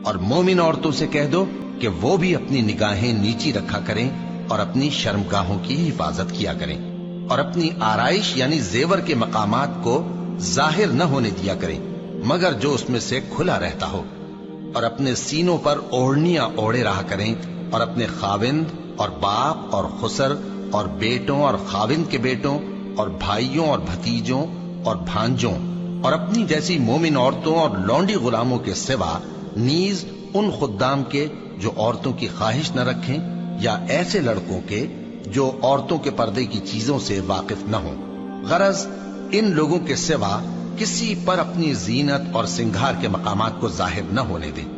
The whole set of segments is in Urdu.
اور مومن عورتوں سے کہہ دو کہ وہ بھی اپنی نگاہیں نیچی رکھا کریں اور اپنی شرمگاہوں کی حفاظت کیا کریں، اور اپنی آرائش یعنی زیور کے مقامات کو ظاہر نہ ہونے دیا کریں مگر جو اس میں سے کھلا رہتا ہو، اور اپنے سینوں پر اوڑھنیاں اوڑھے رہا کریں، اور اپنے خاوند اور باپ اور خسر اور بیٹوں اور خاوند کے بیٹوں اور بھائیوں اور بھتیجوں اور بھانجوں اور اپنی جیسی مومن عورتوں اور لونڈی غلاموں کے سوا نیز ان خدام کے جو عورتوں کی خواہش نہ رکھیں، یا ایسے لڑکوں کے جو عورتوں کے پردے کی چیزوں سے واقف نہ ہوں۔ غرض ان لوگوں کے سوا کسی پر اپنی زینت اور سنگھار کے مقامات کو ظاہر نہ ہونے دیں،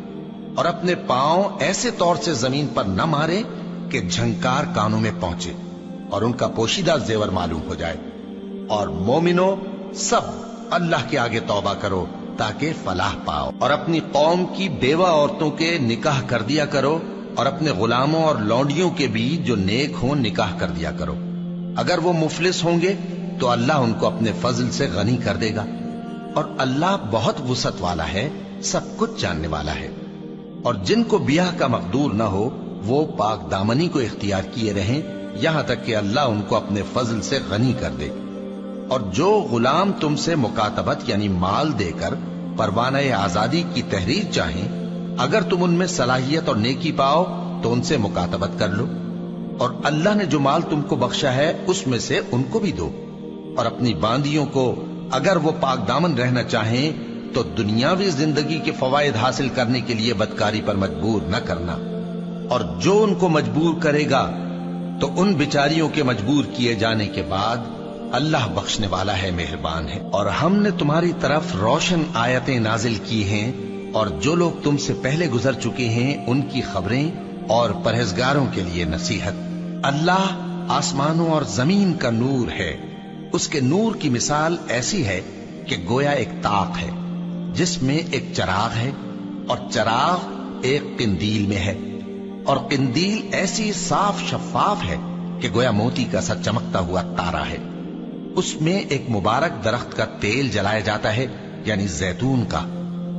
اور اپنے پاؤں ایسے طور سے زمین پر نہ مارے کہ جھنکار کانوں میں پہنچے اور ان کا پوشیدہ زیور معلوم ہو جائے۔ اور مومنو، سب اللہ کے آگے توبہ کرو تاکہ فلاح پاؤ، اور اپنی قوم کی بیوہ عورتوں کے نکاح کر دیا کرو، اور اپنے غلاموں اور لونڈیوں کے بھی جو نیک ہوں نکاح کر دیا کرو۔ اگر وہ مفلس ہوں گے تو اللہ ان کو اپنے فضل سے غنی کر دے گا، اور اللہ بہت وسعت والا ہے، سب کچھ جاننے والا ہے۔ اور جن کو بیاہ کا مقدور نہ ہو وہ پاک دامنی کو اختیار کیے رہیں یہاں تک کہ اللہ ان کو اپنے فضل سے غنی کر دے۔ اور جو غلام تم سے مکاتبت یعنی مال دے کر پروانہ آزادی کی تحریر چاہیں، اگر تم ان میں صلاحیت اور نیکی پاؤ تو ان سے مکاتبت کر لو، اور اللہ نے جو مال تم کو بخشا ہے اس میں سے ان کو بھی دو۔ اور اپنی باندیوں کو اگر وہ پاک دامن رہنا چاہیں تو دنیاوی زندگی کے فوائد حاصل کرنے کے لیے بدکاری پر مجبور نہ کرنا، اور جو ان کو مجبور کرے گا تو ان بیچاریوں کے مجبور کیے جانے کے بعد اللہ بخشنے والا ہے، مہربان ہے۔ اور ہم نے تمہاری طرف روشن آیتیں نازل کی ہیں، اور جو لوگ تم سے پہلے گزر چکے ہیں ان کی خبریں اور پرہیزگاروں کے لیے نصیحت۔ اللہ آسمانوں اور زمین کا نور ہے، اس کے نور کی مثال ایسی ہے کہ گویا ایک طاق ہے جس میں ایک چراغ ہے، اور چراغ ایک قندیل میں ہے، اور قندیل ایسی صاف شفاف ہے کہ گویا موتی کا سا چمکتا ہوا تارا ہے۔ اس میں ایک مبارک درخت کا تیل جلایا جاتا ہے یعنی زیتون کا،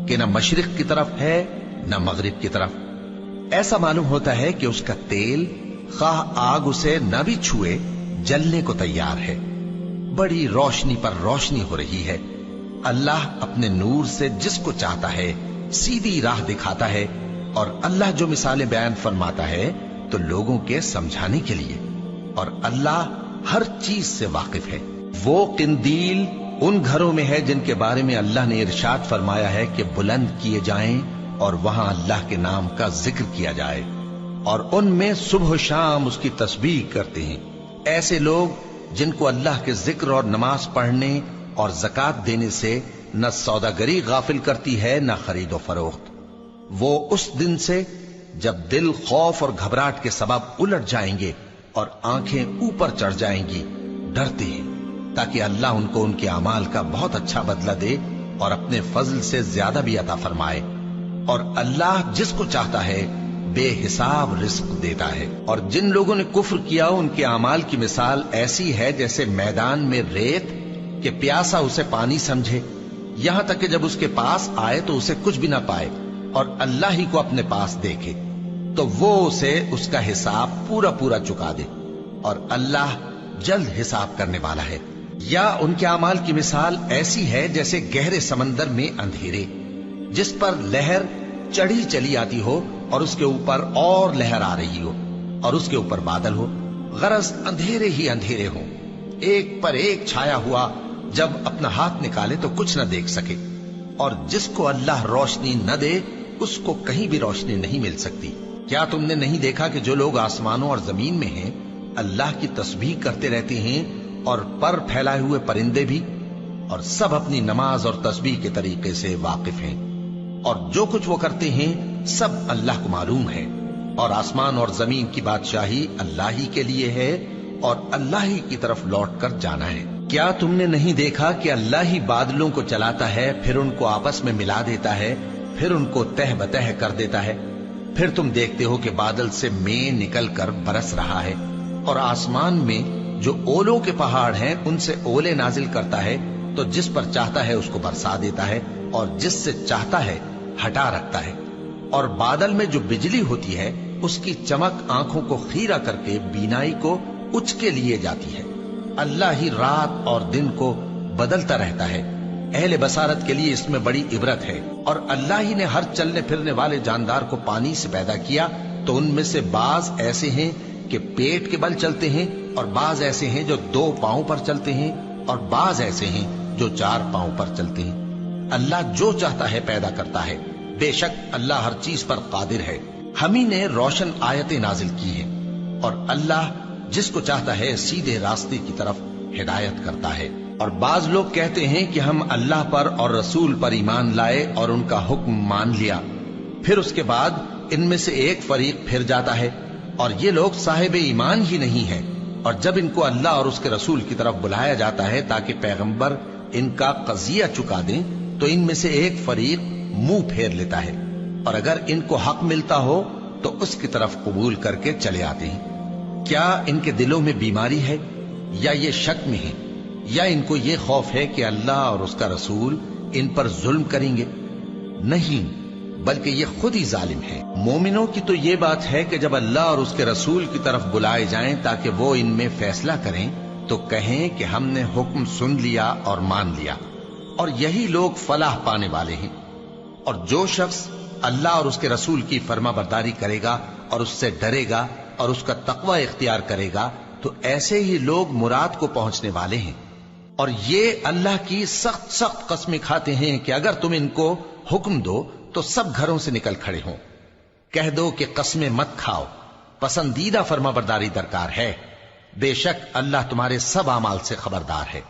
کہ نہ مشرق کی طرف ہے نہ مغرب کی طرف۔ ایسا معلوم ہوتا ہے کہ اس کا تیل خواہ آگ اسے نہ بھی چھوئے جلنے کو تیار ہے، بڑی روشنی پر روشنی ہو رہی ہے۔ اللہ اپنے نور سے جس کو چاہتا ہے سیدھی راہ دکھاتا ہے، اور اللہ جو مثالیں بیان فرماتا ہے تو لوگوں کے سمجھانے کے لیے، اور اللہ ہر چیز سے واقف ہے۔ وہ قندیل ان گھروں میں ہے جن کے بارے میں اللہ نے ارشاد فرمایا ہے کہ بلند کیے جائیں اور وہاں اللہ کے نام کا ذکر کیا جائے، اور ان میں صبح و شام اس کی تسبیح کرتے ہیں۔ ایسے لوگ جن کو اللہ کے ذکر اور نماز پڑھنے اور زکوٰۃ دینے سے نہ سوداگری غافل کرتی ہے نہ خرید و فروخت، وہ اس دن سے جب دل خوف اور گھبراہٹ کے سبب الٹ جائیں گے اور آنکھیں اوپر چڑھ جائیں گی ڈرتے ہیں، تاکہ اللہ ان کو ان کے اعمال کا بہت اچھا بدلہ دے اور اپنے فضل سے زیادہ بھی عطا فرمائے۔ اور اللہ جس کو چاہتا ہے بے حساب رزق دیتا ہے۔ اور جن لوگوں نے کفر کیا ان کے اعمال کی مثال ایسی ہے جیسے میدان میں ریت کہ پیاسا اسے پانی سمجھے، یہاں تک کہ جب اس کے پاس آئے تو اسے کچھ بھی نہ پائے، اور اللہ ہی کو اپنے پاس دیکھے تو وہ اسے اس کا حساب پورا پورا چکا دے، اور اللہ جلد حساب کرنے والا ہے۔ یا ان کے اعمال کی مثال ایسی ہے جیسے گہرے سمندر میں اندھیرے جس پر لہر چڑھی چلی آتی ہو اور اس کے اوپر اور لہر آ رہی ہو اور اس کے اوپر بادل ہو، غرض اندھیرے ہی اندھیرے ہوں، ایک پر ایک چھایا ہوا، جب اپنا ہاتھ نکالے تو کچھ نہ دیکھ سکے۔ اور جس کو اللہ روشنی نہ دے اس کو کہیں بھی روشنی نہیں مل سکتی۔ کیا تم نے نہیں دیکھا کہ جو لوگ آسمانوں اور زمین میں ہیں اللہ کی تسبیح کرتے رہتے ہیں، اور پر پھیلائے ہوئے پرندے بھی، اور سب اپنی نماز اور تسبیح کے طریقے سے واقف ہیں، اور جو کچھ وہ کرتے ہیں سب اللہ کو معلوم ہے۔ اور آسمان اور زمین کی بادشاہی اللہ ہی کے لیے ہے، اور اللہ ہی کی طرف لوٹ کر جانا ہے۔ کیا تم نے نہیں دیکھا کہ اللہ ہی بادلوں کو چلاتا ہے، پھر ان کو آپس میں ملا دیتا ہے، پھر ان کو تہ بتہ کر دیتا ہے، پھر تم دیکھتے ہو کہ بادل سے مے نکل کر برس رہا ہے، اور آسمان میں جو اولوں کے پہاڑ ہیں ان سے اولے نازل کرتا ہے، تو جس پر چاہتا ہے اس کو برسا دیتا ہے، اور جس سے چاہتا ہے ہٹا رکھتا ہے۔ اور بادل میں جو بجلی ہوتی ہے اس کی چمک آنکھوں کو خیرہ کر کے بینائی کو اچکے لیے جاتی ہے۔ اللہ ہی رات اور دن کو بدلتا رہتا ہے، اہل بصارت کے لیے اس میں بڑی عبرت ہے۔ اور اللہ ہی نے ہر چلنے پھرنے والے جاندار کو پانی سے پیدا کیا، تو ان میں سے بعض ایسے ہیں کہ پیٹ کے بل چلتے ہیں، اور بعض ایسے ہیں جو 2 پاؤں پر چلتے ہیں، اور بعض ایسے ہیں جو 4 پاؤں پر چلتے ہیں۔ اللہ جو چاہتا ہے پیدا کرتا ہے، بے شک اللہ ہر چیز پر قادر ہے۔ ہم ہی نے روشن آیتیں نازل کی ہیں، اور اللہ جس کو چاہتا ہے سیدھے راستے کی طرف ہدایت کرتا ہے۔ اور بعض لوگ کہتے ہیں کہ ہم اللہ پر اور رسول پر ایمان لائے اور ان کا حکم مان لیا، پھر اس کے بعد ان میں سے ایک فریق پھر جاتا ہے، اور یہ لوگ صاحب ایمان ہی نہیں ہیں۔ اور جب ان کو اللہ اور اس کے رسول کی طرف بلایا جاتا ہے تاکہ پیغمبر ان کا قضیہ چکا دیں، تو ان میں سے ایک فریق منہ پھیر لیتا ہے، اور اگر ان کو حق ملتا ہو تو اس کی طرف قبول کر کے چلے آتے ہیں۔ کیا ان کے دلوں میں بیماری ہے، یا یہ شک میں ہیں، یا ان کو یہ خوف ہے کہ اللہ اور اس کا رسول ان پر ظلم کریں گے؟ نہیں، بلکہ یہ خود ہی ظالم ہے۔ مومنوں کی تو یہ بات ہے کہ جب اللہ اور اس کے رسول کی طرف بلائے جائیں تاکہ وہ ان میں فیصلہ کریں، تو کہیں کہ ہم نے حکم سن لیا اور مان لیا، اور یہی لوگ فلاح پانے والے ہیں۔ اور جو شخص اللہ اور اس کے رسول کی فرما برداری کرے گا اور اس سے ڈرے گا اور اس کا تقوی اختیار کرے گا، تو ایسے ہی لوگ مراد کو پہنچنے والے ہیں۔ اور یہ اللہ کی سخت سخت قسمیں کھاتے ہیں کہ اگر تم ان کو حکم دو تو سب گھروں سے نکل کھڑے ہوں۔ کہہ دو کہ قسمیں مت کھاؤ، پسندیدہ فرما برداری درکار ہے، بے شک اللہ تمہارے سب اعمال سے خبردار ہے۔